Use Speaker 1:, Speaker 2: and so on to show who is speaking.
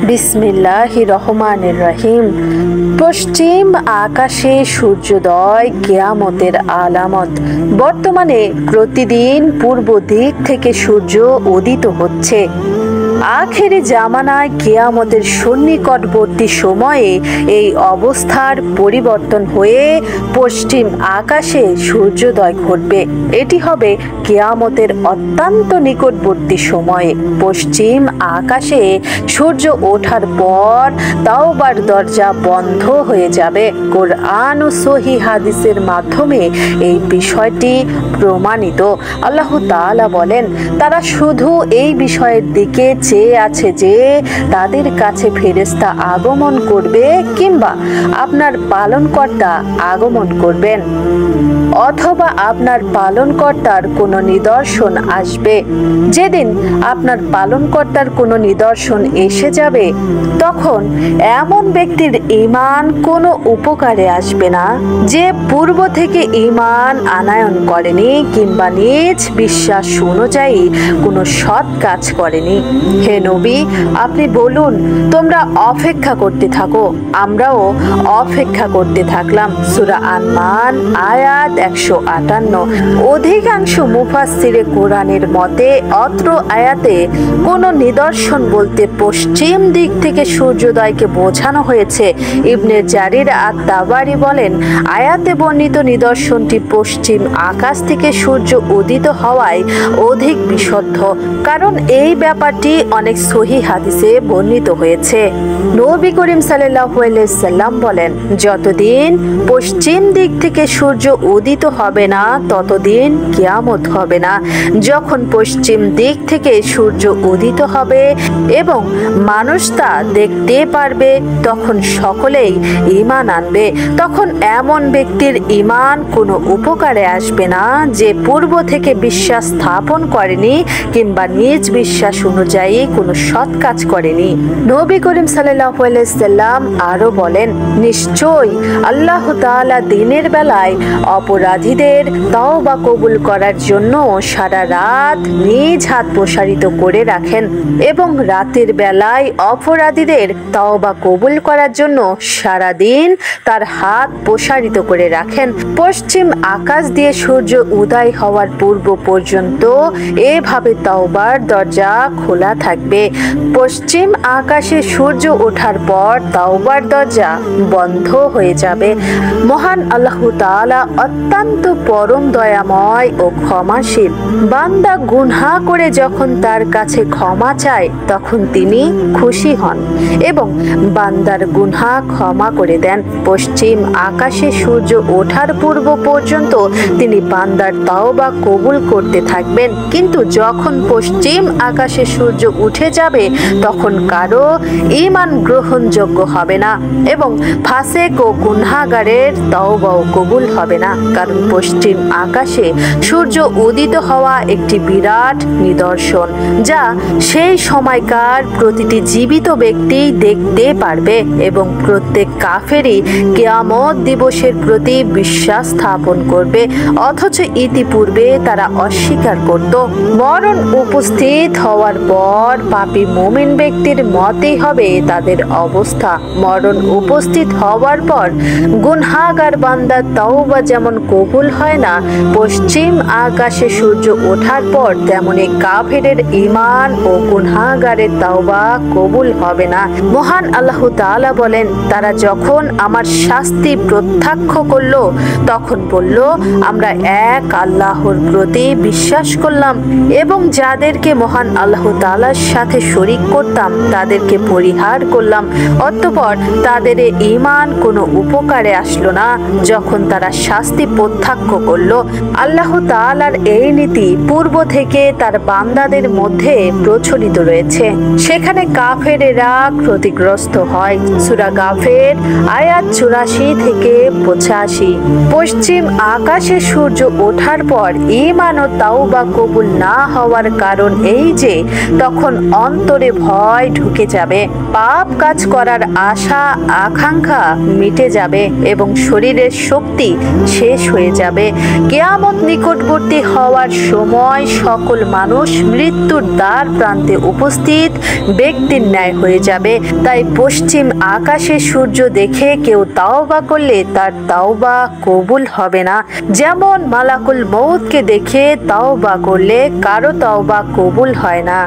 Speaker 1: বিসমিল্লাহির রহমানির রহিম। পশ্চিম আকাশে সূর্যোদয় কিয়ামতের আলামত। বর্তমানে প্রতিদিন পূর্ব দিক থেকে সূর্য উদিত হচ্ছে। আখেরি জামানায় কিয়ামতের সন্নিকটবর্তী সময়ে এই অবস্থার পরিবর্তন হয়ে পশ্চিম আকাশে সূর্যোদয় ঘটবে। এটি হবে কিয়ামতের অত্যন্ত নিকটবর্তী সময়ে। পশ্চিম আকাশে সূর্য ওঠার পর তাওবার দরজা বন্ধ হয়ে যাবে। কোরআন ও সহি হাদিসের মাধ্যমে এই বিষয়টি প্রমাণিত। আল্লাহ তাআলা বলেন, তারা শুধু এই বিষয়ের দিকে চেয়ে আছে যে তাদের কাছে ফেরেশতা আগমন করবে কিংবা আপনার পালনকর্তা আগমন করবেন, অথবা আপনার পালনকর্তার কোনো নিদর্শন আসবে। যেদিন আপনার পালনকর্তার কোনো নিদর্শন এসে যাবে, তখন এমন ব্যক্তির ঈমান কোনো উপকারে আসবে না যে পূর্ব থেকে ঈমান আনয়ন করেনি কিংবা নিজ বিশ্বাস অনুযায়ী কোনো সৎ কাজ করেনি। হে নবী, আপনি বলুন, তোমরা অপেক্ষা করতে থাকো, আমরাও অপেক্ষা করতে থাকলাম। সূরা আনমান আয়াত 158। অধিকাংশ মুফাসসিরে কোরআনের মতে অত্র আয়াতে কোনো নিদর্শন বলতে পশ্চিম দিক থেকে সূর্যোদয়কে বোঝানো হয়েছে। ইবনে জারির আত-তাবারি বলেন, আয়াতে বর্ণিত নিদর্শনটি পশ্চিম আকাশ থেকে সূর্য উদিত হওয়ায় অধিক বিশুদ্ধ, কারণ এই ব্যাপারটি অনেক সহিহ হাদিসে বর্ণিত হয়েছে। নবী করিম সাল্লাল্লাহু আলাইহি সাল্লাম বলেন, যতদিন পশ্চিম দিক থেকে সূর্য উদিত হবে না ততদিন কিয়ামত হবে না। যখন পশ্চিম দিক থেকে সূর্য উদিত হবে এবং মানুষ তা দেখতে পারবে, তখন সকলেই ঈমান আনবে। তখন এমন ব্যক্তির ঈমান কোনো উপকারে আসবে না যে পূর্ব থেকে বিশ্বাস স্থাপন করেনি কিংবা নিজ বিশ্বাস অনুযায়ী কোনো সৎ কাজ করেনি। নবী করিম সাল্লাল্লাহু আলাইহি সাল্লাম আরো বলেন, নিশ্চয়ই আল্লাহ তাআলা দিনের বেলায় অপরাধীদের তাওবা কবুল করার জন্য সারা রাত নিজ হাত প্রসারিত করে রাখেন এবং রাতের বেলায় অপরাধীদের তাওবা কবুল করার জন্য সারা দিন তার হাত প্রসারিত করে রাখেন। পশ্চিম আকাশ দিয়ে সূর্য উদয় হওয়ার পূর্ব পর্যন্ত এভাবে তাওবার দরজা খোলা থাকবে। পশ্চিম আকাশে সূর্য ওঠার পর তাওবার দরজা বন্ধ হয়ে যাবে। মহান আল্লাহ তাআলা অত্যন্ত পরম দয়াময় ও ক্ষমাশীল। বান্দা গুনাহ করে যখন তার কাছে ক্ষমা চায়, তখন তিনি খুশি হন এবং বান্দার গুনাহ ক্ষমা করে দেন। পশ্চিম আকাশে সূর্য ওঠার পূর্ব পর্যন্ত তিনি বান্দার তাওবা কবুল করতে থাকবেন, কিন্তু যখন পশ্চিম আকাশে সূর্য উঠে যাবে তখন কারো ঈমান গ্রহণযোগ্য হবে না এবং ফাসেক ও গুনাহগারের তাওবাও কবুল হবে না, কারণ পশ্চিম আকাশে সূর্য উদিত হওয়া একটি বিরাট নিদর্শন যা সেই সময়কার প্রতিটি জীবিত ব্যক্তি দেখতে পারবে এবং প্রত্যেক কাফেরই কিয়ামত দিবসের প্রতি বিশ্বাস স্থাপন করবে, অথচ ইতিপূর্বে তারা অস্বীকার করত। মরণ উপস্থিত হওয়ার পর পাপী মুমিন ব্যক্তির মতেই হবে তাদের অবস্থা। মরণ উপস্থিত হওয়ার পর গুনাহগার বান্দার তাওবা যেমন কবুল হয় না পশ্চিম আকাশে সূর্য ওঠার পর, তেমনি কাফেরের ঈমান ও গুনাহগারের তাওবা কবুল হবে না। মহান আল্লাহ তাআলা বলেন, তারা যখন আমার শাস্তি প্রত্যাখ্য করল, তখন বলল, আমরা এক আল্লাহর প্রতি বিশ্বাস করলাম এবং যাদেরকে মহান আল্লাহ তাআলার সাথে শরীক করতাম তাদেরকে পরিহার করলাম। অতঃপর তাদের ঈমান কোনো উপকারে আসলো না যখন তারা শাস্তি প্রত্যাখ্য করল। আল্লাহ তাআলার এই নীতি পূর্ব থেকে তার বান্দাদের মধ্যে প্রচলিত রয়েছে। সেখানে কাফেরেরা ক্ষতিগ্রস্ত হয়। সূরা গাফির আয়াত 84 থেকে 85। পশ্চিম আকাশে সূর্য ওঠার পর ঈমান ও তাওবা কবুল না হওয়ার কারণ এই যে তখন তখন অন্তরে ভয় ঢুকে যাবে, পাপ কাজ করার আশা আকাঙ্ক্ষা মিটে যাবে এবং শরীরের শক্তি শেষ হয়ে যাবে। কিয়ামত নিকটবর্তী হওয়ার সময় সকল মানুষ মৃত্যুর দ্বার প্রান্তে উপস্থিত ব্যক্তির ন্যায় হয়ে যাবে। তাই পশ্চিম আকাশে সূর্য দেখে কেউ তাওবা করলে তার তাওবা কবুল হবে না, যেমন মালাকুল মউতকে দেখে তাওবা করলে কারো তাওবা কবুল হয় না।